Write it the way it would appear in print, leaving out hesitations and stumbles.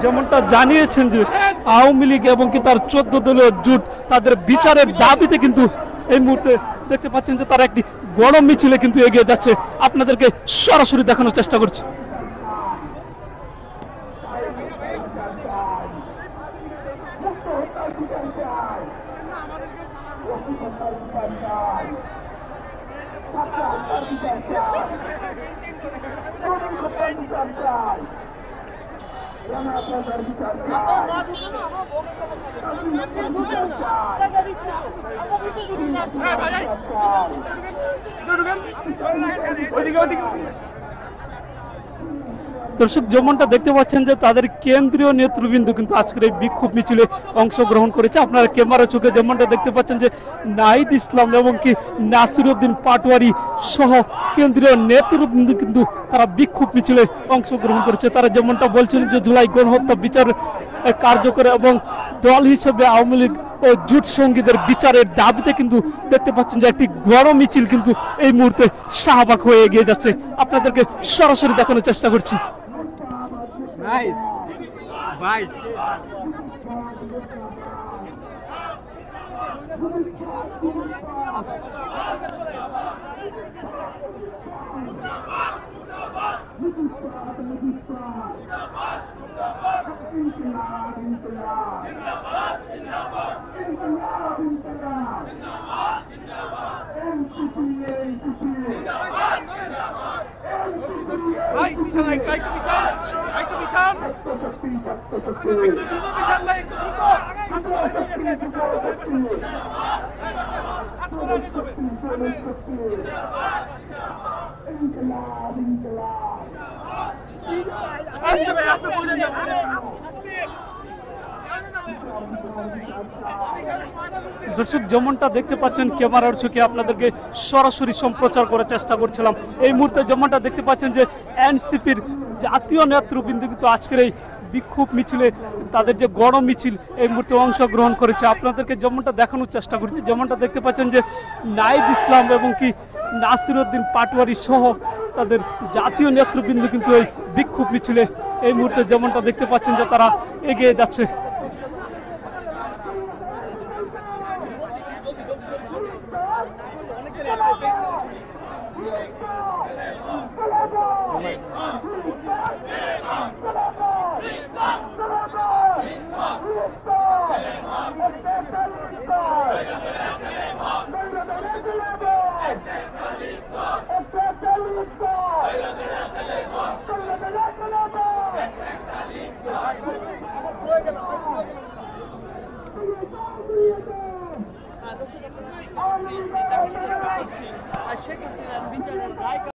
যেমনটা জানিয়েছেন যে আওয়ামী লীগ এবং কি তার 14 দলীয় জোট তাদের বিচারের দাবিতে কিন্তু এই মুহূর্তে দেখতে পাচ্ছেন যে তারা একটি বড় মিছিলে কিন্তু এগিয়ে যাচ্ছে। আপনাদেরকে সরাসরি দেখানোর চেষ্টা করছি। দর্শক, যেমনটা দেখতে পাচ্ছেন যে তাদের কেন্দ্রীয় নেতৃবৃন্দ কিন্তু আজকের এই বিক্ষোভ মিছিলে অংশগ্রহণ করেছে। আপনারা ক্যামেরা চোখে যেমনটা দেখতে পাচ্ছেন যে নাহিদ ইসলাম এবং কি নাসিরউদ্দিন পাটোয়ারি সহ কেন্দ্রীয় নেতৃবৃন্দ কিন্তু তারা বিক্ষোভ মিছিলে অংশগ্রহণ করেছে। তারা যেমনটা বলছেন যে জুলাই গণহত্যা বিচার কার্যকর এবং দল হিসেবে আওয়ামী লীগ ও জোট সঙ্গীদের বিচারের দাবিতে কিন্তু দেখতে পাচ্ছেন যে একটি বড় মিছিল কিন্তু এই মুহূর্তে শাহবাগ হয়ে এগিয়ে যাচ্ছে। আপনাদেরকে সরাসরি দেখানোর চেষ্টা করছি। Nice. Bye. দর্শক, যেমনটা দেখতে পাচ্ছেন ক্যামেরার চোখে আপনাদেরকে সরাসরি সম্প্রচার করার চেষ্টা করছিলাম। এই মুহূর্তে যেমনটা দেখতে পাচ্ছেন যে এনসিপির জাতীয় নেতৃবৃন্দ কিন্তু আজকের এই বিক্ষোভ মিছিলে তাদের যে গণ মিছিল এই মুহূর্তে অংশগ্রহণ করেছে। আপনাদেরকে যেমনটা দেখানোর চেষ্টা করছি, যেমনটা দেখতে পাচ্ছেন যে নাহিদ ইসলাম এবং কি নাসিরউদ্দিন পাটোয়ারি সহ তাদের জাতীয় নেতৃবৃন্দ কিন্তু এই বিক্ষোভ মিছিলে এই মুহূর্তে যেমনটা দেখতে পাচ্ছেন যে তারা এগিয়ে যাচ্ছে। শেখ হাসিনার বিচারের রায়